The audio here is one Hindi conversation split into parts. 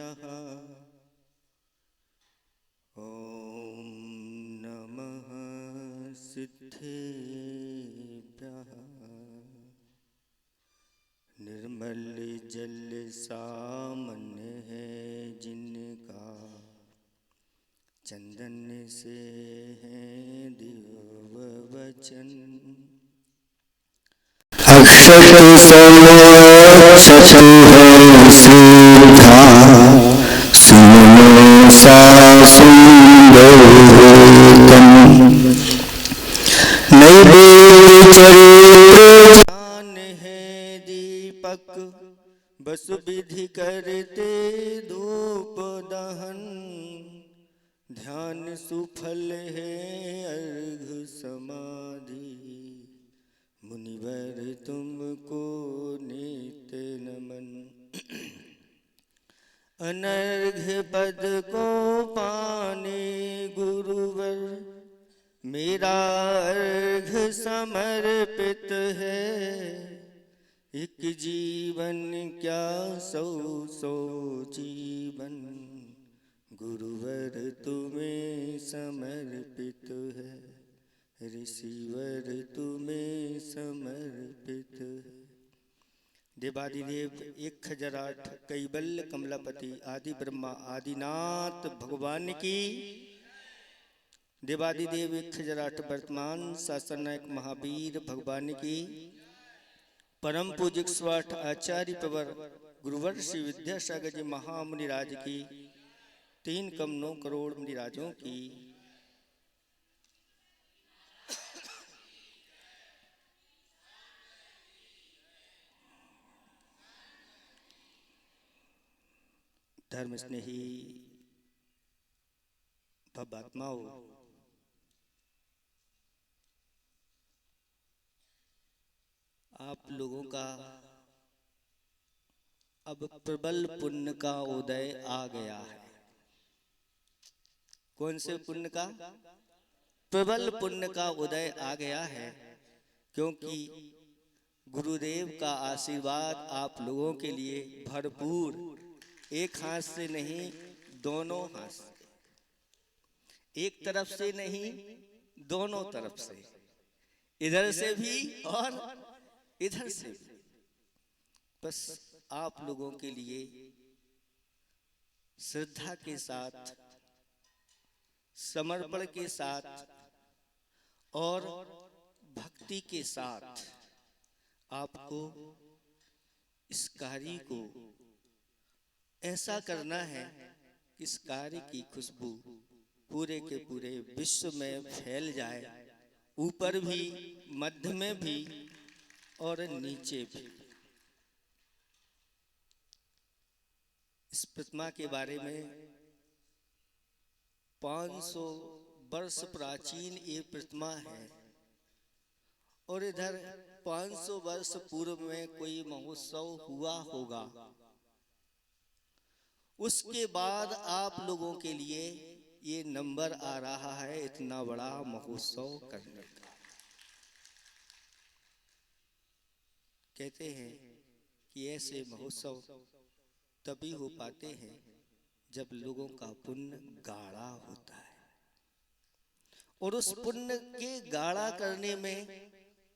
सिद्धेभ्यः ॐ नमः सिद्धेभ्यः। निर्मल जल सामान्य है जिनका, चंदन से है दिव्य वचन। अक्षत समोक्षतु सिद्धा, सुमनो सा सुंदरतम। नैवेद्य चरित्र ज्ञान है दीपक, बस विधि करते धूप दहन। ध्यान सुफल है अर्घ समाधि, मुनिवर तुमको नित्य नमन। अनर्घ्य पद को पाने गुरुवर, मेरा अर्घ समर्पित है। एक जीवन क्या सौ सौ जीवन, गुरुवर तुम्हें समर्पित है। ऋषिवर तुम्हें समर्पित है। देवादिदेव एक खजराट कैवल्य कमलापति आदि ब्रह्मा आदिनाथ भगवान की। देवादिदेव एक खजराट वर्तमान शासन नायक महावीर भगवान की। परम पूज्य स्वाठ आचार्य प्रवर गुरुवर श्री विद्यासागर जी महामुनिराज की। 3 कम 9 करोड़ मुनिराजों की। धर्म स्नेही भवात्माओं, आप लोगों का अब प्रबल पुण्य का उदय आ गया है। कौन से पुण्य का? प्रबल पुण्य का उदय आ गया है, क्योंकि गुरुदेव का आशीर्वाद आप लोगों के लिए भरपूर, एक हाथ से नहीं दोनों हाथ से, एक तरफ से नहीं दोनों तरफ से, इधर से भी और इधर से भी। बस आप लोगों के लिए श्रद्धा के साथ, समर्पण के साथ और भक्ति के साथ आपको इस कार्य को ऐसा करना है कि इस कार्य की खुशबू पूरे के पूरे विश्व में फैल जाए, ऊपर भी, मध्य में भी और नीचे भी। इस प्रतिमा के बारे में 500 वर्ष प्राचीन ये प्रतिमा है, और इधर 500 वर्ष पूर्व में कोई महोत्सव हुआ होगा। उसके बाद आप लोगों के लिए ये नंबर आ रहा है इतना बड़ा महोत्सव करने का। कहते हैं कि ऐसे महोत्सव तभी हो पाते हैं जब लोगों का पुण्य गाढ़ा होता है। और उस पुण्य के गाढ़ा करने में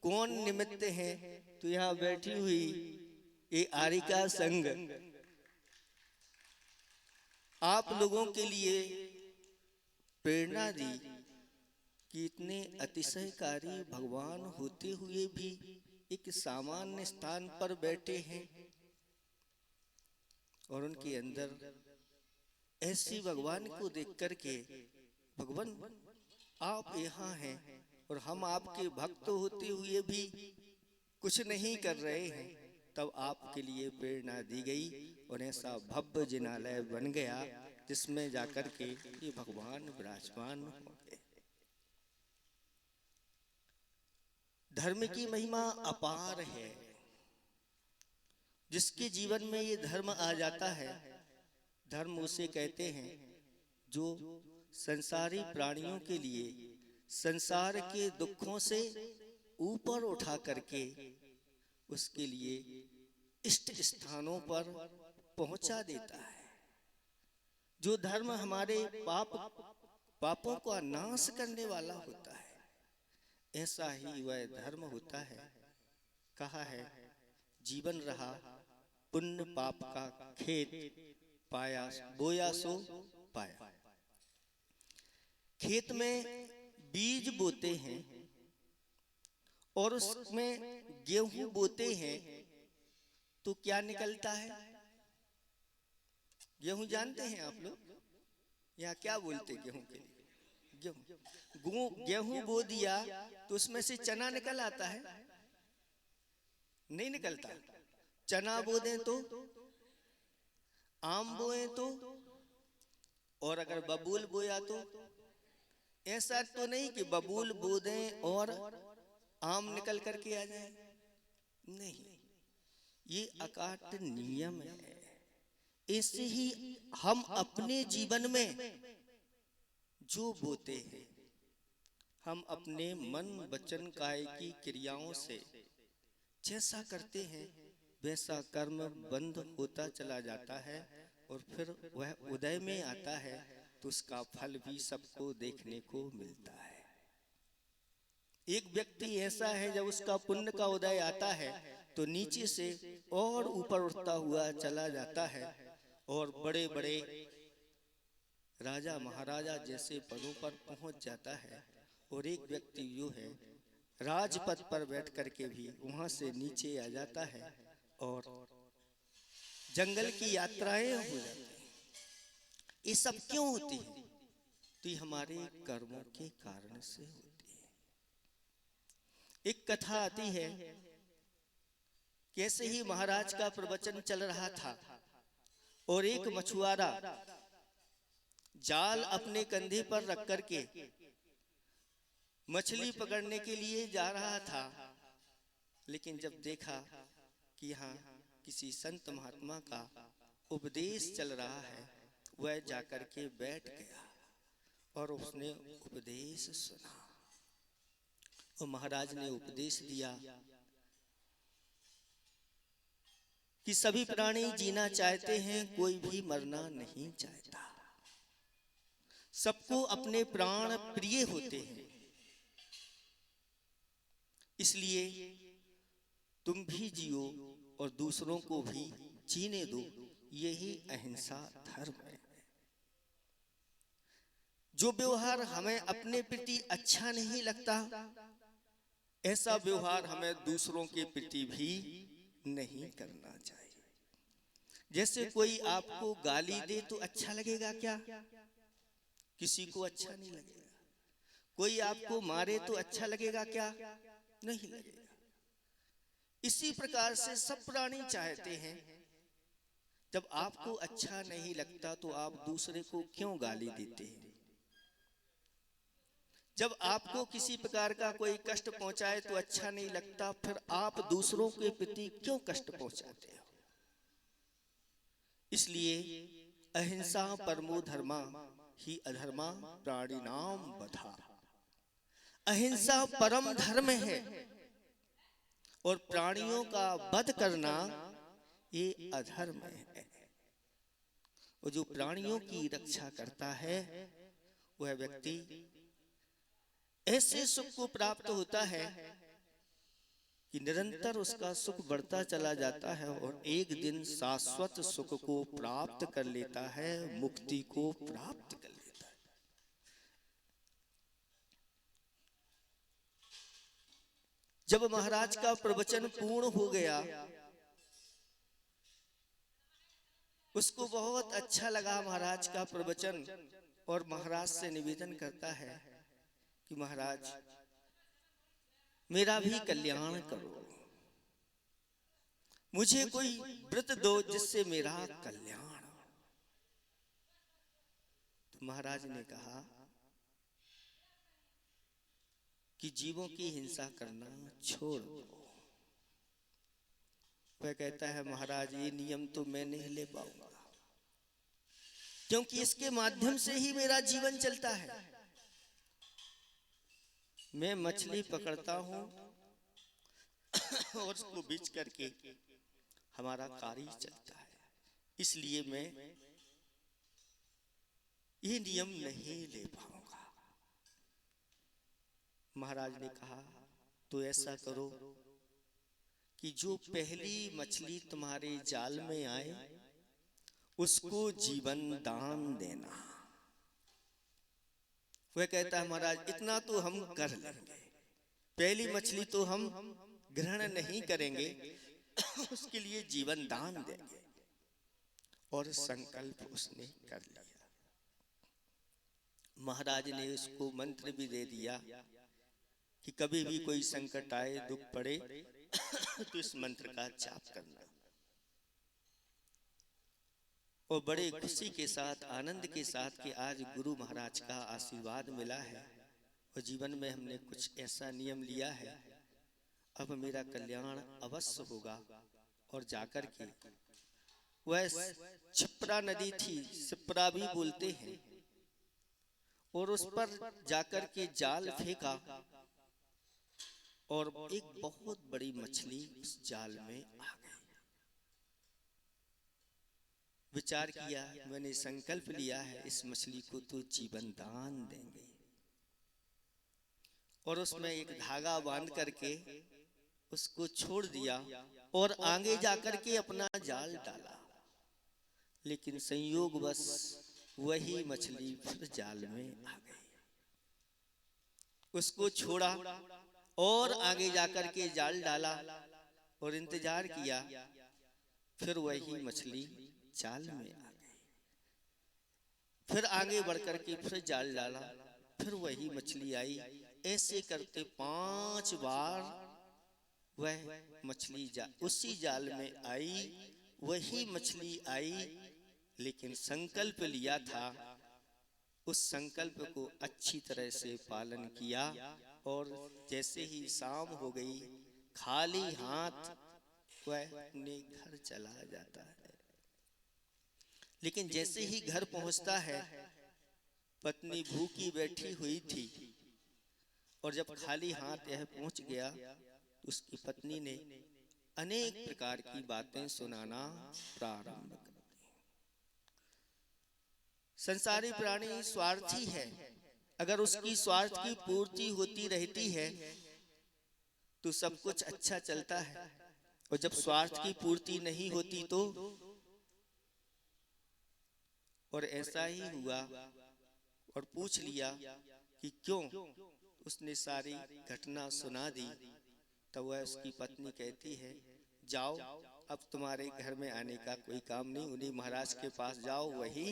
कौन निमित्त है? तो यहाँ बैठी हुई ये आरिका संघ आप लोगों के लिए प्रेरणा दी कि इतने अतिशयकारी भगवान होते हुए भी एक सामान्य स्थान पर बैठे हैं, और उनके अंदर ऐसी भगवान को देख करके, भगवान आप यहाँ हैं और हम आपके भक्त होते हुए भी कुछ नहीं कर रहे हैं, तब आपके लिए प्रेरणा दी गई और ऐसा भव्य जिनालय बन गया जिसमें जाकर के ये भगवान विराजमान होंगे। धर्म की महिमा अपार है। जिसके जीवन में ये धर्म आ जाता है, धर्म उसे कहते हैं जो संसारी प्राणियों के लिए संसार के दुखों से ऊपर उठा करके उसके लिए इष्ट स्थानों पर पहुंचा देता है। जो धर्म हमारे पापों का नाश करने वाला होता है, ऐसा ही वह धर्म होता है। कहा है, जीवन रहा पुण्य पाप का खेत, पाया बोया सो पाया। खेत में बीज बोते हैं और उसमें गेहूं बोते हैं, तो क्या निकलता है? गेहूं जानते हैं आप लोग? यहाँ क्या बोलते गेहूं के लिए? गेहूं बो दिया तो उसमें से चना निकल आता है? नहीं निकलता। चना बो दें तो, आम बोए तो, और अगर बबूल बोया तो? ऐसा तो नहीं कि बबूल बो दें और आम निकल करके आ जाए, नहीं, ये अकाट्य नियम है। ऐसे ही हम अपने जीवन में जो बोते हैं, हम अपने मन वचन काय की क्रियाओं से जैसा करते हैं वैसा कर्म बंद होता चला जाता है, और फिर वह उदय में आता है तो उसका फल भी सबको देखने को मिलता है। एक व्यक्ति ऐसा है, जब उसका पुण्य का उदय आता है तो नीचे से और ऊपर उठता हुआ चला जाता है और बड़े बड़े राजा महाराजा जैसे पदों पर पहुंच जाता है। और एक व्यक्ति जो है राजपद पर बैठ करके भी वहां से नीचे आ जाता है और जंगल की यात्राएं हो जाती हैं। ये सब क्यों होती है? तो ये हमारे कर्मों के कारण से होती है। एक कथा आती है, कैसे ही महाराज का प्रवचन चल रहा था और एक मछुआरा जाल अपने कंधे पर रख करके मछली पकड़ने के लिए जा रहा था, लेकिन जब देखा कि यहाँ किसी संत महात्मा का उपदेश चल रहा है, वह जाकर के बैठ गया और उसने उपदेश सुना। और महाराज ने उपदेश दिया कि सभी प्राणी जीना चाहते हैं, कोई भी मरना नहीं चाहता। सबको अपने प्राण प्रिय होते हैं, इसलिए तुम भी जियो और दूसरों को भी जीने दो। यही अहिंसा धर्म है। जो व्यवहार हमें अपने प्रति अच्छा नहीं लगता, ऐसा व्यवहार हमें दूसरों के प्रति भी नहीं करना चाहिए। जैसे कोई आपको गाली दे तो अच्छा लगेगा क्या? किसी को अच्छा नहीं लगेगा। कोई आपको मारे तो अच्छा लगेगा क्या? नहीं लगेगा। इसी प्रकार से सब प्राणी चाहते हैं, जब आपको अच्छा नहीं लगता तो आप दूसरे को क्यों गाली देते हैं? जब आपको किसी प्रकार का कोई कष्ट पहुंचाए तो अच्छा नहीं लगता, फिर आप दूसरों के प्रति क्यों कष्ट पहुंचाते हो? इसलिए अहिंसा परमो धर्मा ही अधर्मा प्राणिनाम वधा। अहिंसा परम धर्म है और प्राणियों का वध करना ये अधर्म है। और जो प्राणियों की रक्षा करता है वह व्यक्ति ऐसे सुख को प्राप्त होता है कि निरंतर उसका सुख बढ़ता चला जाता है और एक दिन शाश्वत सुख को प्राप्त कर लेता है, मुक्ति को प्राप्त कर लेता है। जब महाराज का प्रवचन पूर्ण हो गया, उसको बहुत अच्छा लगा महाराज का प्रवचन, और महाराज से निवेदन करता है कि महाराज मेरा भी कल्याण करो, मुझे कोई व्रत दो जिससे मेरा कल्याण हो। तो महाराज ने कहा कि जीवों की हिंसा करना छोड़ दो। वह कहता है, महाराज ये नियम तो मैं नहीं ले पाऊंगा, क्योंकि इसके माध्यम से ही मेरा जीवन चलता है। मैं मछली पकड़ता हूं और उसको बेच करके हमारा कार्य चलता है, इसलिए मैं ये नियम नहीं ले पाऊंगा। महाराज ने कहा तो ऐसा करो कि जो पहली मछली तुम्हारे जाल में आए उसको जीवन दान देना। वह कहता है महाराज इतना तो हम कर लेंगे, पहली मछली तो हम ग्रहण नहीं करेंगे, उसके लिए जीवन दान देंगे। और संकल्प उसने कर लिया। महाराज ने उसको मंत्र भी दे दिया कि कभी भी कोई संकट आए, दुख पड़े तो इस मंत्र का जाप करना। और बड़े खुशी के साथ, आनंद के साथ कि आज गुरु महाराज का आशीर्वाद मिला है और जीवन में हमने कुछ ऐसा नियम लिया है, अब मेरा कल्याण अवश्य होगा। और जाकर के वह छिप्रा नदी थी, सिप्रा भी बोलते हैं, और उस पर जाकर के जाल फेंका और एक बहुत बड़ी मछली उस जाल में आ गई। विचार किया, मैंने संकल्प लिया है इस मछली को तो जीवन दान देंगे। और उसमें एक धागा बांध करके उसको छोड़ दिया और आगे जाकर के अपना जाल डाला। लेकिन संयोगवश वही मछली फिर जाल में आ गई। उसको छोड़ा और आगे जाकर के जाल डाला और इंतजार किया, फिर वही मछली जाल में आ गई। फिर आगे बढ़कर के फिर जाल डाला, फिर वही मछली आई। ऐसे करते 5 बार वह मछली उसी जाल में आई, वही मछली आई। लेकिन संकल्प लिया था, उस संकल्प को अच्छी तरह से पालन किया। और जैसे ही शाम हो गई, खाली हाथ वह अपने घर चला जाता है। लेकिन जैसे ही घर पहुंचता है, पत्नी भूखी बैठी हुई थी, और जब खाली हाथ यह पहुंच गया, उसकी पत्नी ने अनेक प्रकार की बातें सुनाना प्रारंभ कर दी। संसारी प्राणी स्वार्थी है, अगर उसकी स्वार्थ की पूर्ति होती रहती है तो सब कुछ अच्छा चलता है, और जब स्वार्थ की पूर्ति नहीं होती तो। और ऐसा ही हुआ। और पूछ लिया कि क्यों, उसने सारी घटना सुना दी। तब वह उसकी पत्नी कहती है, जाओ अब तुम्हारे घर में आने का कोई काम नहीं, उन्हीं महाराज के पास जाओ वही,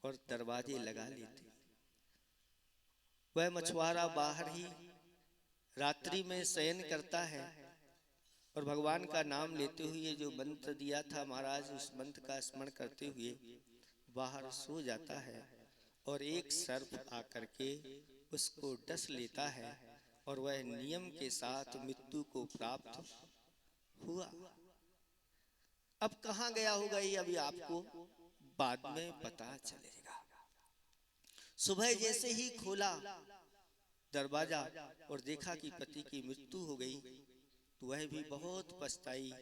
और दरवाजे लगा लेते। वह मछुआरा बाहर ही रात्रि में शयन करता है और भगवान का नाम लेते हुए जो मंत्र दिया था महाराज, उस मंत्र का स्मरण करते हुए बाहर सो जाता है। और एक सर्प आकर के उसको डस लेता है और वह नियम के साथ मृत्यु को प्राप्त हुआ। अब कहाँ गया होगा ये अभी आपको बाद में पता चलेगा। सुबह जैसे ही खोला दरवाजा और देखा कि पति की मृत्यु हो गई, तो वह भी बहुत पछताई।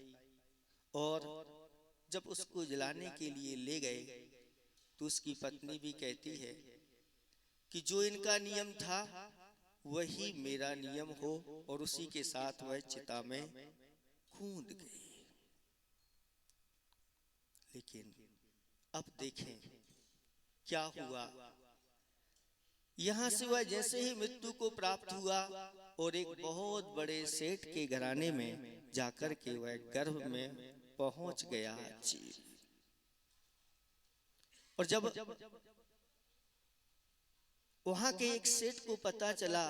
और जब उसको जलाने के लिए ले गए तो उसकी पत्नी भी कहती है कि जो इनका नियम था वही मेरा नियम हो, और उसी के साथ वह चिता में कूद गई। लेकिन अब देखें क्या हुआ। यहां से वह जैसे ही मृत्यु को प्राप्त हुआ और एक बहुत बड़े सेठ के घराने में जाकर के वह गर्भ में पहुंच गया जीव। और जब वहां के एक सेठ को पता चला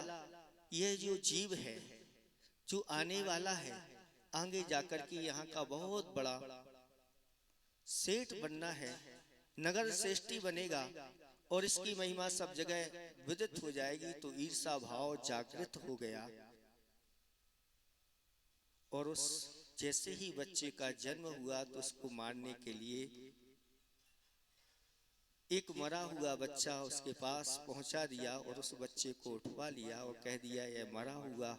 यह जो जीव है जो आने वाला है, आगे जाकर के यहाँ का बहुत बड़ा सेठ बनना है, नगर श्रेष्ठी बनेगा और इसकी महिमा सब जगह विदित हो जाएगी, तो ईर्षा भाव जागृत हो गया। और उस जैसे ही बच्चे का जन्म हुआ तो उसको मारने के लिए एक मरा हुआ बच्चा उसके पास पहुंचा दिया और उस बच्चे को उठवा लिया और कह दिया यह मरा हुआ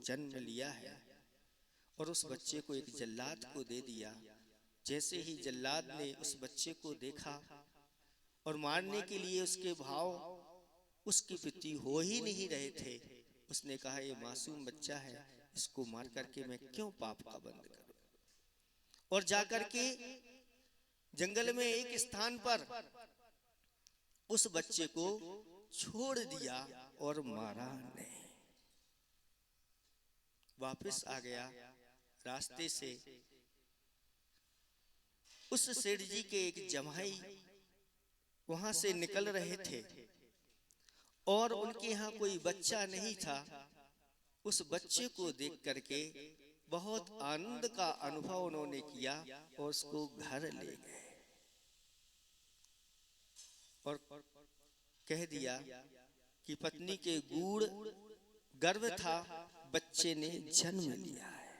जन्म लिया है। और उस बच्चे को एक जल्लाद को दे दिया। जैसे ही जल्लाद ने उस बच्चे को देखा और मारने के लिए उसके भाव उसके प्रति हो ही नहीं रहे थे। उसने कहा ये मासूम बच्चा है, इसको मार करके मैं क्यों पाप का बंद करूं। और जाकर के जंगल में एक स्थान पर उस बच्चे को छोड़ दिया और मारा नहीं। वापस आ गया रास्ते से। उस सेठ जी के एक जमाई वहां से निकल रहे थे और उनके यहाँ कोई बच्चा नहीं था। उस बच्चे को देख करके बहुत आनंद का अनुभव उन्होंने किया और उसको घर ले गए और कह दिया कि पत्नी के गूढ़ गर्भ था, बच्चे ने जन्म लिया है।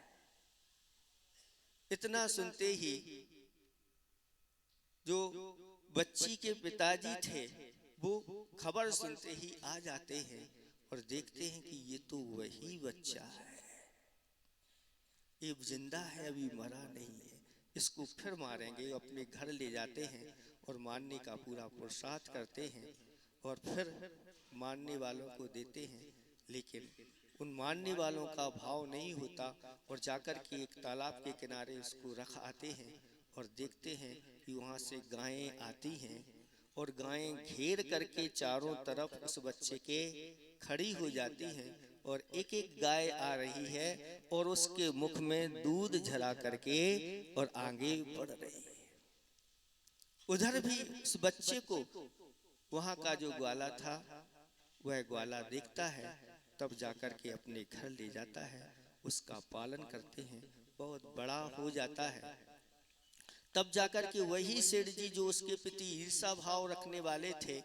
इतना सुनते ही जो बच्ची के पिताजी थे वो खबर सुनते ही आ जाते हैं और देखते हैं कि ये तो वही बच्चा है, ये जिंदा है, अभी मरा नहीं है, इसको फिर मारेंगे। अपने घर ले जाते हैं और मारने का पूरा पुरुषार्थ करते हैं और फिर मारने वालों को देते हैं। लेकिन उन मारने वालों का भाव नहीं होता और जाकर के एक तालाब के किनारे उसको रख आते हैं और देखते हैं कि वहाँ से गायें आती हैं और गायें घेर करके चारों तरफ उस बच्चे के खड़ी हो जाती हैं और एक एक गाय आ रही है और उसके मुख में दूध झला करके और आगे बढ़ रही है। उधर भी उस बच्चे को वहाँ का जो ग्वाला था वह ग्वाला देखता है, तब जाकर के अपने घर ले जाता है, उसका पालन करते हैं, बहुत बड़ा हो जाता है। तब जाकर के वही सेठ जी जो उसके प्रति ईर्षा भाव रखने वाले थे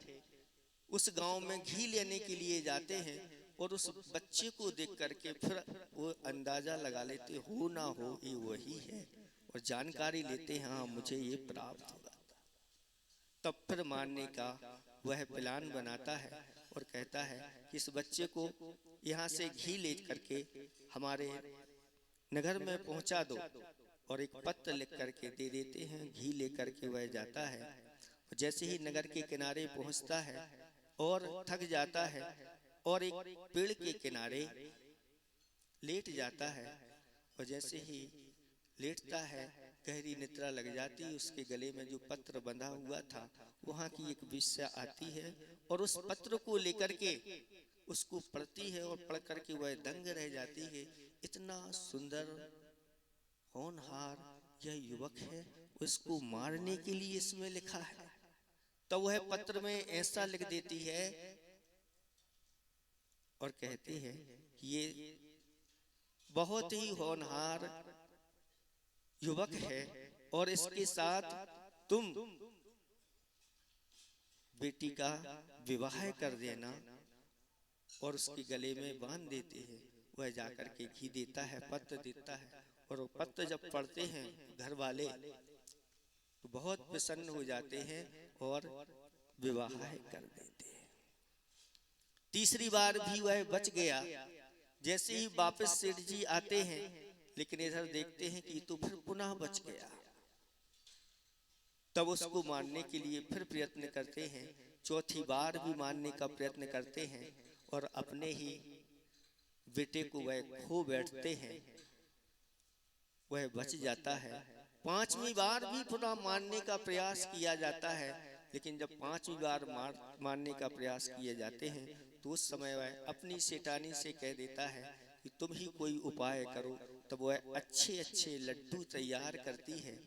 उस गांव में घी लेने के लिए जाते हैं और उस बच्चे को देख करके फिर वो अंदाजा लगा लेते हो ना हो ये वही है और जानकारी लेते हैं हाँ मुझे ये प्राप्त होगा। तब फिर मारने का वह प्लान बनाता है और कहता है कि इस बच्चे को यहाँ से घी ले करके हमारे नगर में पहुँचा दो और एक पत्र लिख करके दे देते हैं। घी लेकर के वह जाता है, जैसे ही नगर के किनारे पहुँचता है और थक जाता है और एक पेड़ के किनारे लेट जाता है और जैसे ही लेटता है गहरी निद्रा लग जाती है। उसके गले में जो पत्र बंधा हुआ था वहाँ की एक वेश्या आती है और उस पत्र को लेकर के उसको पढ़ती है और पढ़ करके वह दंग रह जाती है। इतना सुंदर होनहार यह युवक है, उसको मारने के लिए इसमें लिखा है। तो वह पत्र में ऐसा लिख देती है और कहती है कि ये बहुत ही होनहार युवक है और इसके साथ तुम बेटी का विवाह कर देना और उसके गले में बांध देते हैं। वह जाकर के घी देता है, पत्र देता है और वो पत्र जब पढ़ते हैं घर वाले तो बहुत प्रसन्न हो जाते हैं और विवाह कर देते हैं। तीसरी बार भी वह बच गया। जैसे ही वापस सेठ जी आते हैं लेकिन इधर देखते हैं कि तो फिर पुनः बच गया। तब उसको मारने के लिए फिर प्रयत्न करते हैं। चौथी बार भी मारने का प्रयत्न करते हैं और अपने ही बेटे को वह खो बैठते हैं, वह बच जाता है। पांचवी बार भी पुनः मारने का प्रयास किया जाता है लेकिन जब पांचवी बार मारने का प्रयास किए जाते हैं तो उस समय वह अपनी सेठानी से कह देता है कि तुम ही कोई उपाय करो। तब वह अच्छे अच्छे लड्डू तैयार करती है।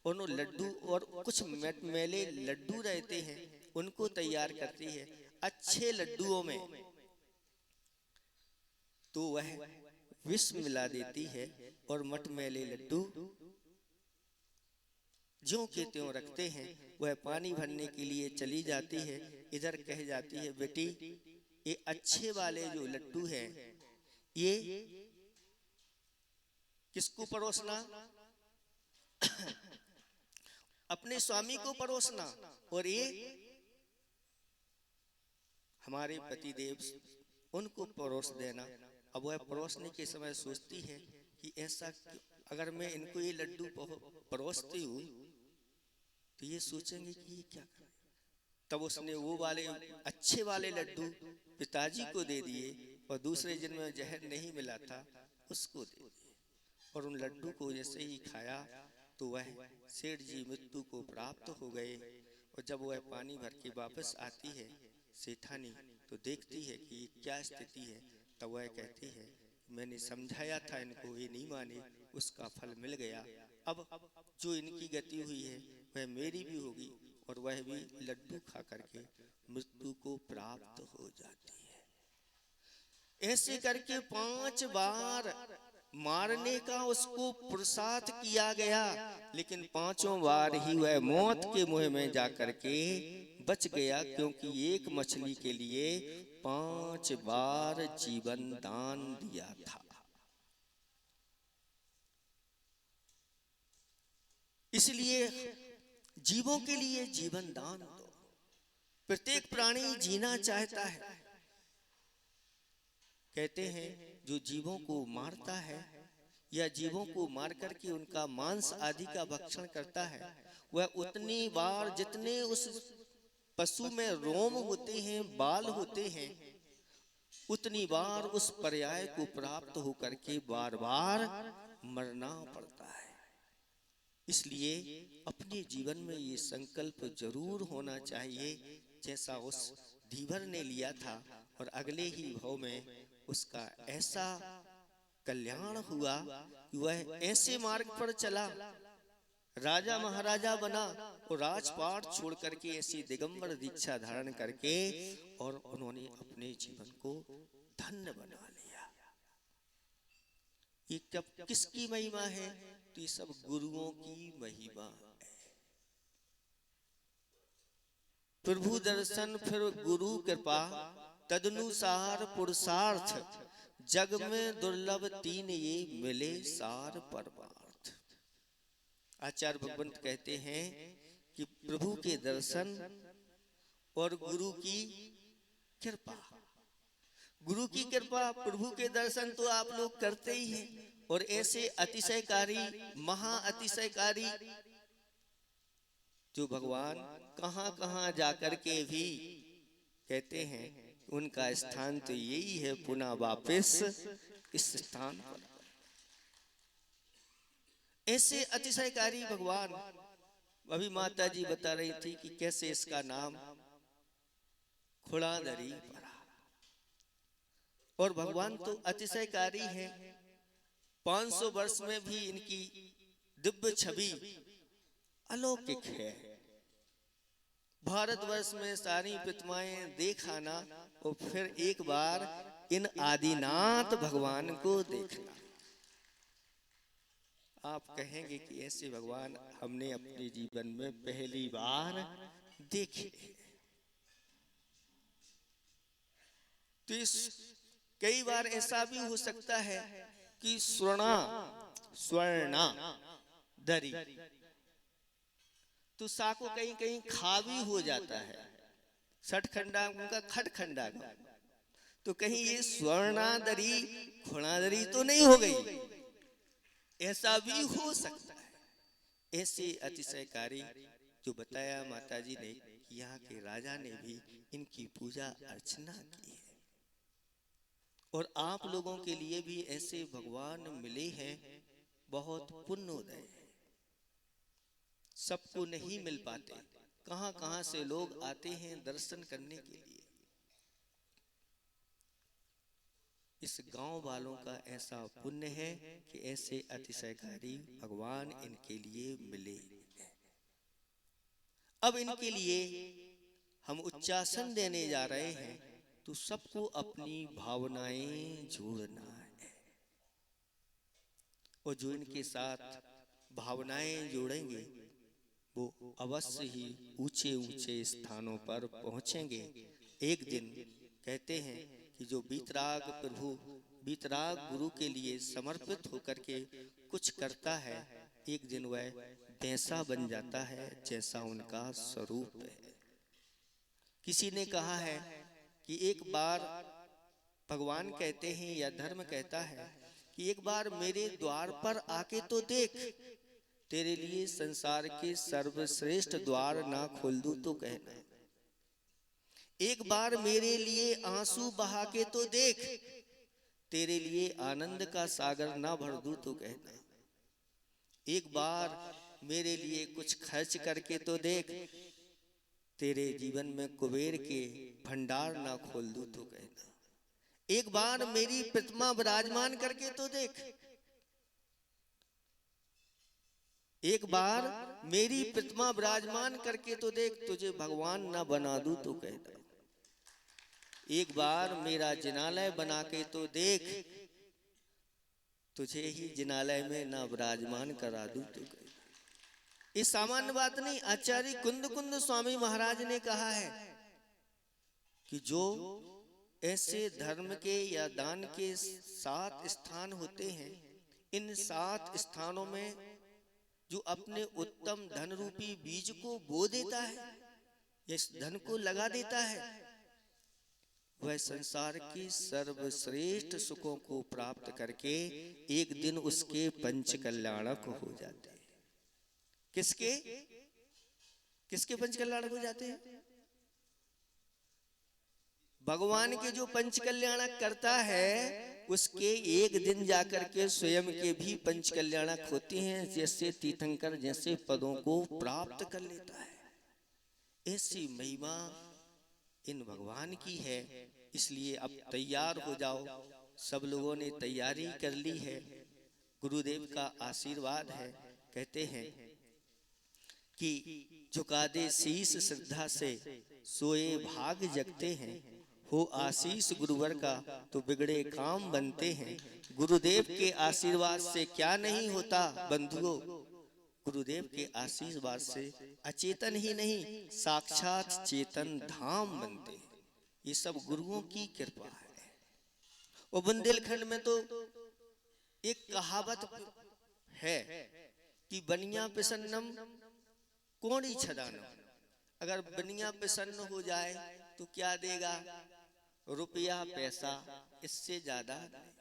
उन लड्डू और कुछ मेले लड्डू रहते हैं उनको तैयार करती है अच्छे लड्डुओं में। तो वह विष मिला देती है और मटमैले लड्डू ज्यों के त्यों रखते हैं। वह पानी भरने के लिए चली जाती है। इधर कह जाती है बेटी ये अच्छे वाले जो लड्डू हैं ये किसको परोसना, अपने स्वामी को परोसना और ये हमारे पतिदेव उनको परोस देना। अब वह परोसने के समय सोचती है कि ऐसा अगर मैं इनको ये लड्डू परोसती हूँ तो ये सोचेंगे कि ये क्या कर, तब उसने वो वाले अच्छे वाले लड्डू पिताजी को दे दिए और दूसरे जिनमें जहर नहीं मिला था उसको दे दिए। और उन लड्डू को जैसे ही खाया तो वह सेठ जी मृत्यु को प्राप्त हो गए। और जब वह पानी भर के वापस आती है सेठानी तो देखती है कि ये क्या स्थिति है। तब वह कहती है मैंने समझाया था इनको, ये नहीं माने, उसका फल मिल गया। अब जो इनकी गति हुई है वह मेरी भी होगी और वह भी लड्डू खा करके मृत्यु को प्राप्त हो जाती है। ऐसे करके 5 बार मारने का उसको पुरुषार्थ किया गया, लेकिन 5 बार ही वह मौत के मुंह में जाकर के बच गया, क्योंकि एक मछली के लिए 5 बार जीवन दान दिया था। इसलिए जीवों के लिए जीवन दान दो। प्रत्येक प्राणी जीना चाहता है। कहते हैं जो जीवों को मारता है या जीवों को मार करके उनका मांस आदि का भक्षण करता है, वह उतनी बार जितने उस पशु में रोम होते हैं, बाल होते हैं, उतनी बार उस पर्याय को प्राप्त होकर के बार बार मरना पड़ता है। इसलिए अपने जीवन में ये संकल्प जरूर होना चाहिए जैसा उस धीवर ने लिया था, और अगले ही भाव में उसका ऐसा कल्याण हुआ कि वह ऐसे मार्ग पर चला, राजा महाराजा बना और राजपाट छोड़ करके ऐसी दिगंबर दीक्षा धारण करके और उन्होंने अपने जीवन को धन्य बना लिया। ये कब किसकी महिमा है? तो ये सब गुरुओं की महिमा है। प्रभु दर्शन फिर गुरु कृपा, तदनुसार पुरुषार्थ, जग में दुर्लभ 3 ये मिले सार परमार्थ। आचार्य भगवंत कहते हैं कि प्रभु के दर्शन और गुरु की कृपा। गुरु की कृपा, प्रभु के दर्शन तो आप लोग करते ही हैं, और ऐसे अतिशयकारी, महा अतिशयकारी जो भगवान कहां कहां जाकर के भी कहते हैं उनका स्थान तो यही है, पुनः वापस इस स्थान पर। ऐसे अतिशयकारी भगवान, अभी माता जी बता रही थी कि कैसे इसका नाम खुड़ादरी पड़ा। और भगवान तो अतिशयकारी है। 500 वर्ष में भी इनकी दिव्य छवि अलौकिक है। भारतवर्ष में सारी प्रतिमाएं देखाना और फिर एक बार इन आदिनाथ भगवान को देखना। आप कहेंगे कि ऐसे भगवान हमने अपने जीवन में पहली बार देखे। तो इस कई बार ऐसा भी हो सकता है कि स्वर्णा दरी तो साको कहीं कहीं खा भी हो जाता है, सठखंडा उनका खटखंडा, तो कहीं ये स्वर्णादरी खुणादरी तो नहीं हो गई, ऐसा भी हो सकता है। ऐसे अतिशयकारी जो बताया माता जी ने, यहाँ के राजा ने भी इनकी पूजा अर्चना की है। और आप लोगों के लिए भी ऐसे भगवान मिले हैं, बहुत पुण्योदय है। सबको नहीं मिल पाते, कहां कहां से लोग आते हैं दर्शन करने के लिए। इस गांव वालों का ऐसा पुण्य है कि ऐसे अतिशयकारी भगवान इनके लिए मिले। अब इनके लिए हम उच्चासन देने जा रहे हैं, तो सबको अपनी भावनाएं जोड़ना है। और जो इनके साथ भावनाएं जोड़ेंगे वो अवश्य ही ऊंचे ऊंचे स्थानों पर पहुंचेंगे। एक दिन कहते हैं कि जो वीतराग प्रभु, वीतराग गुरु के लिए समर्पित होकर के कुछ करता है, एक दिन वह वैसा बन जाता है जैसा उनका स्वरूप है। किसी ने कहा है कि एक बार भगवान कहते हैं या धर्म कहता है कि एक बार मेरे द्वार पर आके तो देख, तेरे लिए संसार के सर्वश्रेष्ठ द्वार ना खोल दूं तो कहना। एक बार मेरे लिए आंसू बहा के तो देख, तेरे लिए आनंद का सागर ना भर दूं तो कहना। एक बार मेरे लिए कुछ खर्च करके तो देख, तेरे जीवन में कुबेर के भंडार ना खोल दूं तो कहना। एक बार मेरी प्रतिमा विराजमान करके तो देख, एक बार मेरी प्रतिमा विराजमान करके तो देख, तुझे भगवान ना बना दूं तो कहना। एक बार मेरा जिनालय बना के तो देख, तुझे ही जिनालय में ना विराजमान करा दूं तो कहना। ये सामान्य बात नहीं, आचार्य कुंद कुंद स्वामी महाराज ने कहा है कि जो ऐसे धर्म के या दान के 7 स्थान होते हैं, इन 7 स्थानों में जो अपने उत्तम धन रूपी बीज को बो देता है, इस धन को लगा देता है, वह संसार की सर्वश्रेष्ठ सुखों को प्राप्त करके एक दिन उसके पंच कल्याणक हो जाते हैं। किसके किसके पंच कल्याणक हो जाते हैं? भगवान के जो पंच कल्याणक करता है, उसके एक दिन जाकर के स्वयं के भी पंच कल्याणक होते हैं। जैसे तीर्थंकर जैसे पदों को प्राप्त कर लेता है। ऐसी महिमा इन भगवान की है। इसलिए अब तैयार हो जाओ, सब लोगों ने तैयारी कर ली है। गुरुदेव का आशीर्वाद है। कहते हैं कि झुका दे शीश श्रद्धा से, सोए भाग जगते हैं। हो आशीष गुरुवर का तो बिगड़े काम बनते हैं। गुरुदेव के आशीर्वाद से क्या नहीं होता बंधुओं, गुरुदेव के आशीर्वाद से अचेतन ही नहीं, साक्षात चेतन धाम बनते हैं। ये सब गुरुओं की कृपा है। और बुंदेलखंड में तो एक कहावत है कि बनिया प्रसन्नम कोणी छदानम। अगर बनिया प्रसन्न हो जाए तो क्या देगा? रुपया पैसा, इससे ज्यादा नहीं।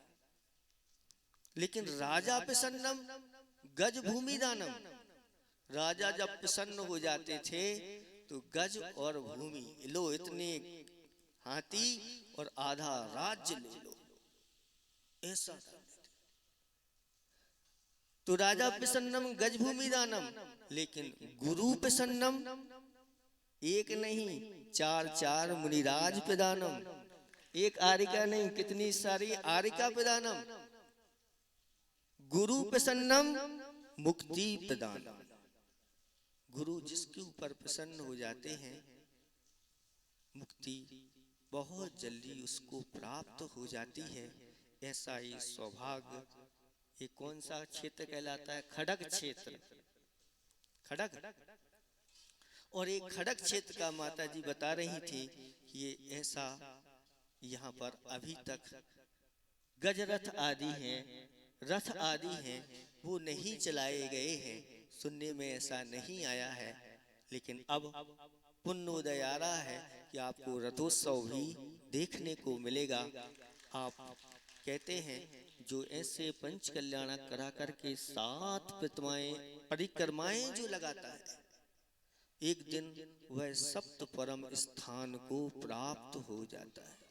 लेकिन राजा प्रसन्नम गज भूमि दानम। राजा जब प्रसन्न हो जाते थे तो गज और भूमि लो, इतने हाथी और आधा राज्य ले लो, ऐसा। तो राजा प्रसन्नम गज भूमि दानम, लेकिन गुरु प्रसन्नम एक नहीं 4 मुनिराज प्रदानम। एक आरिका नहीं, कितनी सारी आरिका प्रदानम। गुरु प्रसन्नम मुक्ति प्रदानम। गुरु जिसके ऊपर प्रसन्न हो जाते हैं, मुक्ति बहुत जल्दी उसको प्राप्त हो जाती है। ऐसा ही सौभाग्य। ये कौन सा क्षेत्र कहलाता है? खड़ग क्षेत्र। खड़ग। और एक खड़ग क्षेत्र का माता जी बता रही थी कि ये ऐसा, यहाँ पर अभी तक गजरथ आदि हैं, रथ आदि हैं, वो नहीं चलाए गए हैं। सुनने में ऐसा नहीं आया है। लेकिन अब पुण्योदय आ रहा है कि आपको रथोत्सव भी देखने को मिलेगा। आप कहते हैं जो ऐसे पंच कल्याणक करा करके 7 प्रतिमाएं परिक्रमाएं जो लगाता है, एक दिन वह सप्त परम स्थान को प्राप्त हो जाता है।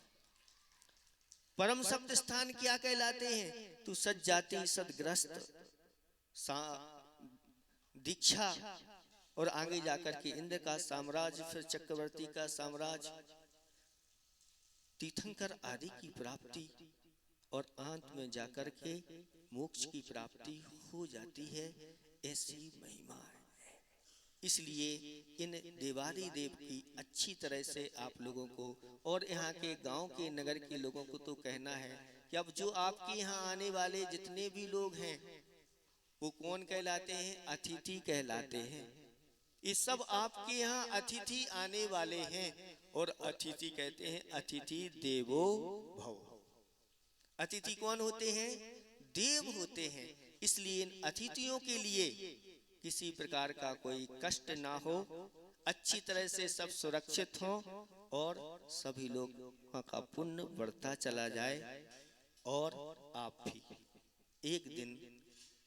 परम सप्त स्थान क्या कहलाते हैं? तो सज्जाति सदग्रस्त दीक्षा, और आगे जाकर के इंद्र का साम्राज्य, फिर चक्रवर्ती का साम्राज्य, तीर्थंकर आदि की प्राप्ति, और अंत में जाकर के मोक्ष की प्राप्ति हो जाती है। ऐसी महिमा है। इसलिए इन देवारी देव की अच्छी तरह से आप लोगों को और यहाँ के गांव के नगर के लोगों को तो कहना है कि अब जो आपके यहाँ आने वाले जितने भी लोग हैं, वो कौन कहलाते हैं? अतिथि कहलाते हैं। ये सब आपके यहाँ अतिथि आने वाले हैं। और अतिथि कहते हैं अतिथि देवो भव। अतिथि कौन होते हैं? देव होते हैं। इसलिए इन अतिथियों के लिए किसी प्रकार का कोई कष्ट ना हो, अच्छी तरह से सब सुरक्षित हो, और सभी लोग का पुण्य बढ़ता चला जाए। और आप भी एक दिन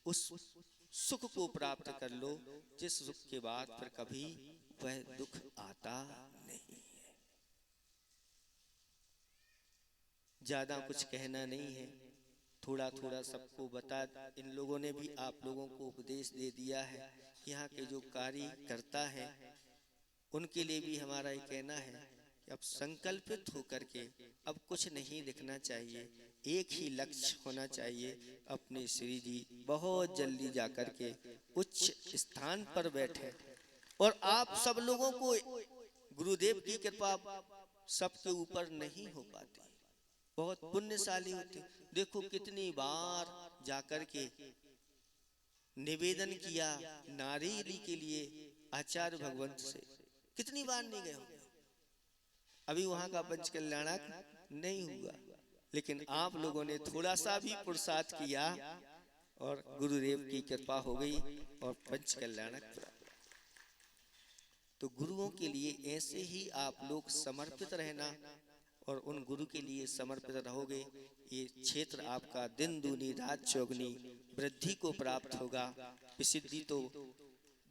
उस सुख को प्राप्त कर लो जिस सुख के बाद फिर कभी वह दुख आता नहीं है। ज़्यादा कुछ कहना नहीं है, थोड़ा थोड़ा सबको बता, इन लोगों ने भी आप लोगों को उपदेश दे दिया है। यहाँ के जो कार्यकर्ता हैं उनके लिए भी हमारा ये कहना है कि अब संकल्पित होकर के अब कुछ नहीं लिखना चाहिए, एक ही लक्ष्य होना चाहिए, अपने श्री जी बहुत जल्दी जाकर के उच्च स्थान पर बैठे। और आप सब लोगों को गुरुदेव की कृपा सबके ऊपर नहीं हो पाती, बहुत पुण्यशाली होते। देखो कितनी बार जाकर के निवेदन किया नारीली के लिए आचार्य भगवंत से, कितनी बार नहीं गए होंगे। अभी वहां का पंच कल्याणक नहीं हुआ, लेकिन आप लोगों ने थोड़ा सा भी पुरुषार्थ किया और गुरुदेव की कृपा हो गई और पंच कल्याणक प्राप्त। तो गुरुओं के लिए ऐसे ही आप लोग समर्पित रहना, और उन गुरु के लिए समर्पित रहोगे, ये क्षेत्र आपका दिन दूनी रात चौगुनी वृद्धि को प्राप्त होगा। प्रसिद्धि तो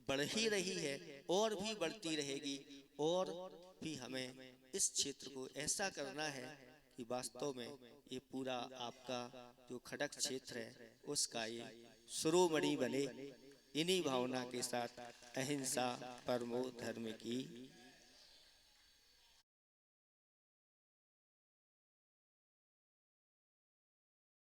बढ़ ही रही है और भी बढ़ती रहेगी, और भी हमें इस क्षेत्र को ऐसा करना है कि वास्तव में ये पूरा आपका जो खड़क क्षेत्र है उसका ये शिरोमणि बने। इन्हीं भावना के साथ अहिंसा परमो धर्म की